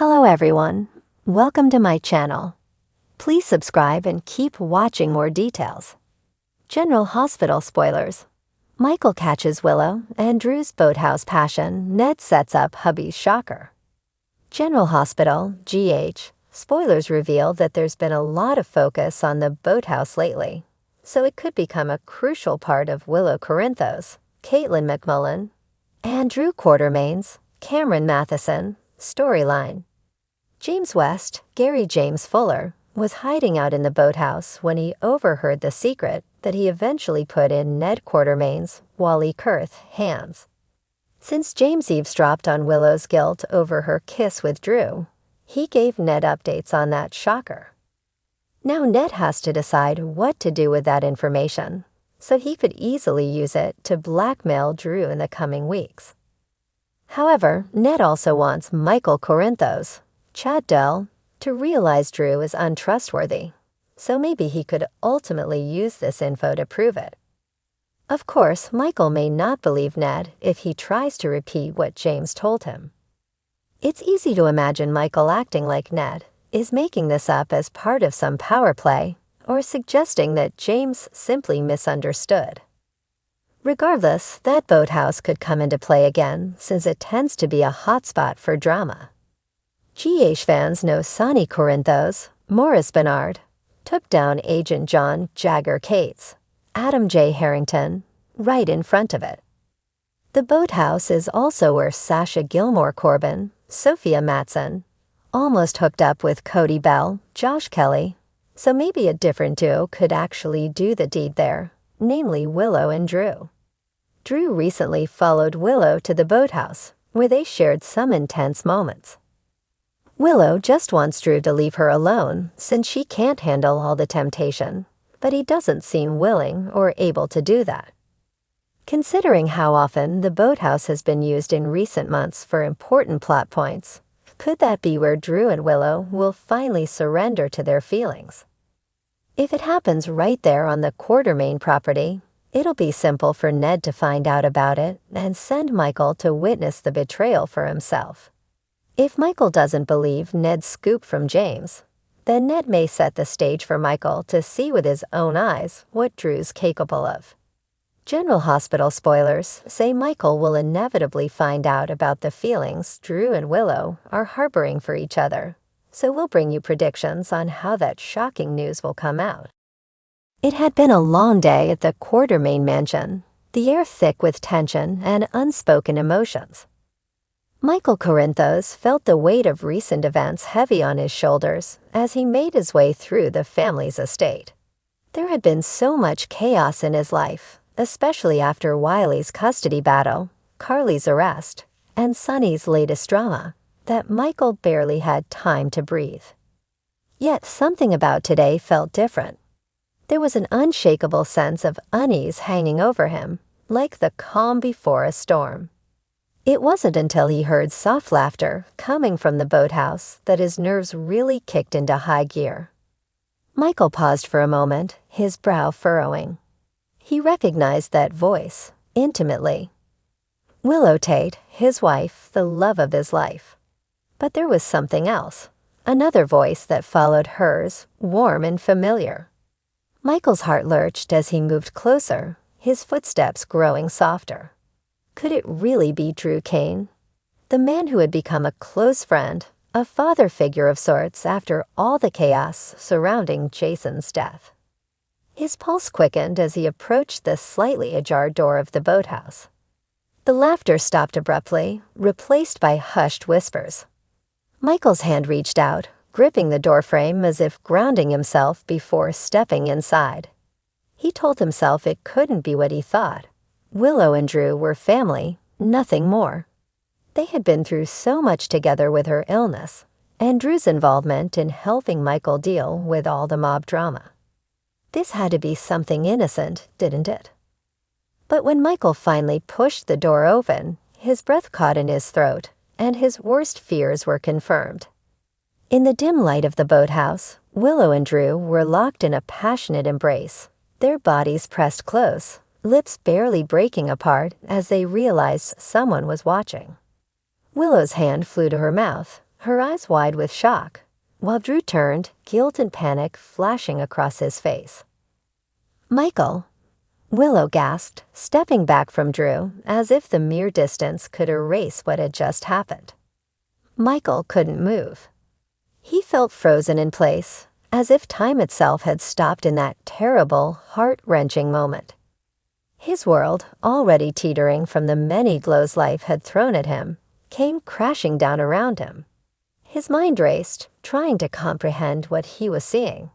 Hello everyone, welcome to my channel. Please subscribe and keep watching more details. General Hospital spoilers. Michael catches Willow and Drew's boathouse passion. Ned sets up hubby's shocker. General Hospital, GH, spoilers reveal that there's been a lot of focus on the boathouse lately, so it could become a crucial part of Willow Corinthos, Caitlin McMullen, and Drew Quartermain's, Cameron Matheson, storyline. James West, Gary James Fuller, was hiding out in the boathouse when he overheard the secret that he eventually put in Ned Quartermain's, Wally Kurth, hands. Since James eavesdropped on Willow's guilt over her kiss with Drew, he gave Ned updates on that shocker. Now Ned has to decide what to do with that information, so he could easily use it to blackmail Drew in the coming weeks. However, Ned also wants Michael Corinthos, Chad Dell, to realize Drew is untrustworthy, so maybe he could ultimately use this info to prove it. Of course, Michael may not believe Ned if he tries to repeat what James told him. It's easy to imagine Michael acting like Ned is making this up as part of some power play or suggesting that James simply misunderstood. Regardless, that boathouse could come into play again since it tends to be a hotspot for drama. GH fans know Sonny Corinthos, Morris Bernard, took down Agent John Jagger Cates, Adam J. Harrington, right in front of it. The boathouse is also where Sasha Gilmore Corbin, Sophia Matson, almost hooked up with Cody Bell, Josh Kelly, so maybe a different duo could actually do the deed there, namely Willow and Drew. Drew recently followed Willow to the boathouse, where they shared some intense moments. Willow just wants Drew to leave her alone since she can't handle all the temptation, but he doesn't seem willing or able to do that. Considering how often the boathouse has been used in recent months for important plot points, could that be where Drew and Willow will finally surrender to their feelings? If it happens right there on the Quartermain property, it'll be simple for Ned to find out about it and send Michael to witness the betrayal for himself. If Michael doesn't believe Ned's scoop from James, then Ned may set the stage for Michael to see with his own eyes what Drew's capable of. General Hospital spoilers say Michael will inevitably find out about the feelings Drew and Willow are harboring for each other, so we'll bring you predictions on how that shocking news will come out. It had been a long day at the Quartermain mansion, the air thick with tension and unspoken emotions. Michael Corinthos felt the weight of recent events heavy on his shoulders as he made his way through the family's estate. There had been so much chaos in his life, especially after Wiley's custody battle, Carly's arrest, and Sonny's latest drama, that Michael barely had time to breathe. Yet something about today felt different. There was an unshakable sense of unease hanging over him, like the calm before a storm. It wasn't until he heard soft laughter coming from the boathouse that his nerves really kicked into high gear. Michael paused for a moment, his brow furrowing. He recognized that voice, intimately. Willow Tate, his wife, the love of his life. But there was something else, another voice that followed hers, warm and familiar. Michael's heart lurched as he moved closer, his footsteps growing softer. Could it really be Drew Cain? The man who had become a close friend, a father figure of sorts after all the chaos surrounding Jason's death. His pulse quickened as he approached the slightly ajar door of the boathouse. The laughter stopped abruptly, replaced by hushed whispers. Michael's hand reached out, gripping the doorframe as if grounding himself before stepping inside. He told himself it couldn't be what he thought. Willow and Drew were family, nothing more. They had been through so much together with her illness, and Drew's involvement in helping Michael deal with all the mob drama. This had to be something innocent, didn't it? But when Michael finally pushed the door open, his breath caught in his throat, and his worst fears were confirmed. In the dim light of the boathouse, Willow and Drew were locked in a passionate embrace, their bodies pressed close, lips barely breaking apart as they realized someone was watching. Willow's hand flew to her mouth, her eyes wide with shock, while Drew turned, guilt and panic flashing across his face. "Michael," Willow gasped, stepping back from Drew as if the mere distance could erase what had just happened. Michael couldn't move. He felt frozen in place, as if time itself had stopped in that terrible, heart-wrenching moment. His world, already teetering from the many blows life had thrown at him, came crashing down around him. His mind raced, trying to comprehend what he was seeing.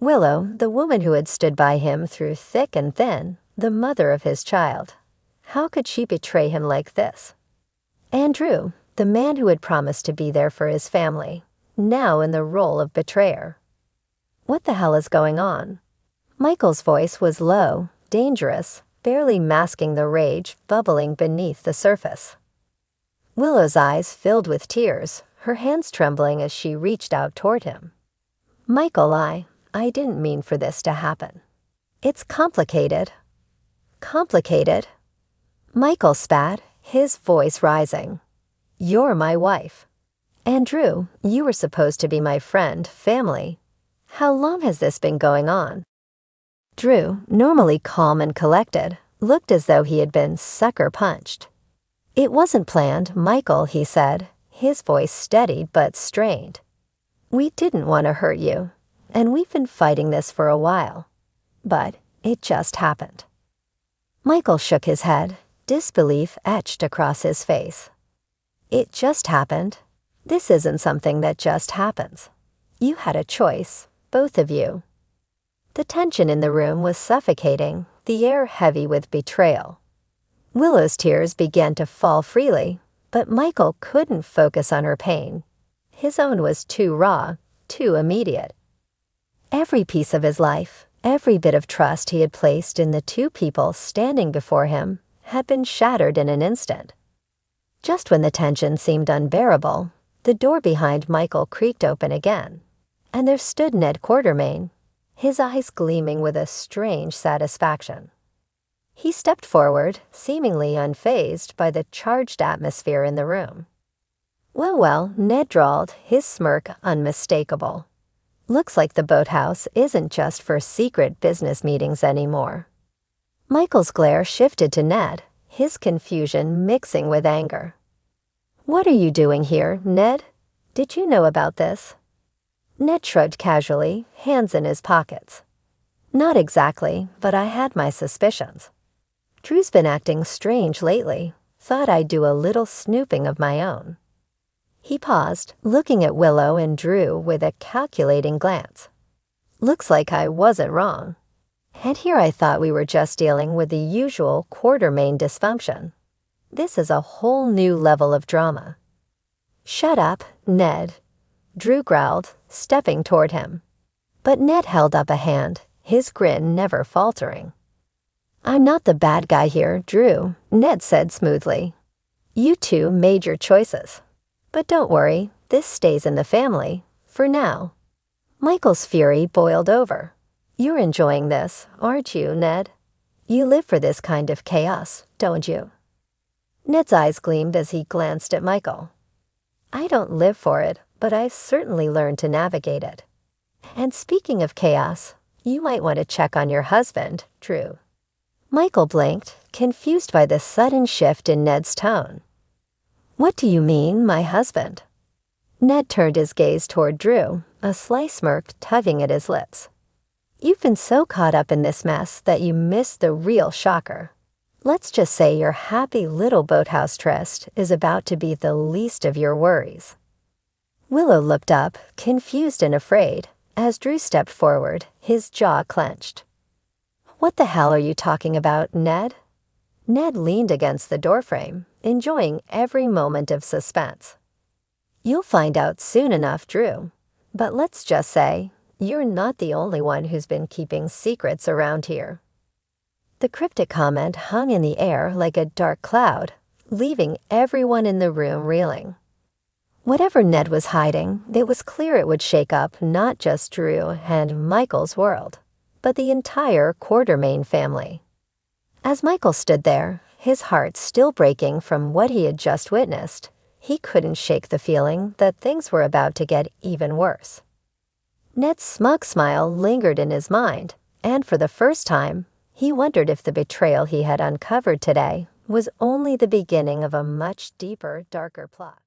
Willow, the woman who had stood by him through thick and thin, the mother of his child. How could she betray him like this? And Drew, the man who had promised to be there for his family, now in the role of betrayer. What the hell is going on? Michael's voice was low, dangerous, barely masking the rage bubbling beneath the surface. Willow's eyes filled with tears, her hands trembling as she reached out toward him. "Michael, I didn't mean for this to happen. It's complicated." "Complicated?" Michael spat, his voice rising. "You're my wife. And Drew, you were supposed to be my friend, family. How long has this been going on?" Drew, normally calm and collected, looked as though he had been sucker punched. "It wasn't planned, Michael," he said, his voice steady but strained. "We didn't want to hurt you, and we've been fighting this for a while. But it just happened." Michael shook his head, disbelief etched across his face. "It just happened? This isn't something that just happens. You had a choice, both of you." The tension in the room was suffocating, the air heavy with betrayal. Willow's tears began to fall freely, but Michael couldn't focus on her pain. His own was too raw, too immediate. Every piece of his life, every bit of trust he had placed in the two people standing before him, had been shattered in an instant. Just when the tension seemed unbearable, the door behind Michael creaked open again, and there stood Ned Quartermain, his eyes gleaming with a strange satisfaction. He stepped forward, seemingly unfazed by the charged atmosphere in the room. Well, Ned drawled, his smirk unmistakable. "Looks like the boathouse isn't just for secret business meetings anymore." Michael's glare shifted to Ned, his confusion mixing with anger. "What are you doing here, Ned? Did you know about this?" Ned shrugged casually, hands in his pockets. "Not exactly, but I had my suspicions. Drew's been acting strange lately. Thought I'd do a little snooping of my own." He paused, looking at Willow and Drew with a calculating glance. "Looks like I wasn't wrong. And here I thought we were just dealing with the usual Quartermain dysfunction. This is a whole new level of drama." "Shut up, Ned," Drew growled, stepping toward him. But Ned held up a hand, his grin never faltering. "I'm not the bad guy here, Drew," Ned said smoothly. "You two made your choices. But don't worry, this stays in the family, for now." Michael's fury boiled over. "You're enjoying this, aren't you, Ned? You live for this kind of chaos, don't you?" Ned's eyes gleamed as he glanced at Michael. "I don't live for it, but I've certainly learned to navigate it. And speaking of chaos, you might want to check on your husband, Drew." Michael blinked, confused by the sudden shift in Ned's tone. "What do you mean, my husband?" Ned turned his gaze toward Drew, a sly smirk tugging at his lips. "You've been so caught up in this mess that you missed the real shocker. Let's just say your happy little boathouse tryst is about to be the least of your worries." Willow looked up, confused and afraid, as Drew stepped forward, his jaw clenched. "What the hell are you talking about, Ned?" Ned leaned against the doorframe, enjoying every moment of suspense. "You'll find out soon enough, Drew. But let's just say, you're not the only one who's been keeping secrets around here." The cryptic comment hung in the air like a dark cloud, leaving everyone in the room reeling. Whatever Ned was hiding, it was clear it would shake up not just Drew and Michael's world, but the entire Quartermain family. As Michael stood there, his heart still breaking from what he had just witnessed, he couldn't shake the feeling that things were about to get even worse. Ned's smug smile lingered in his mind, and for the first time, he wondered if the betrayal he had uncovered today was only the beginning of a much deeper, darker plot.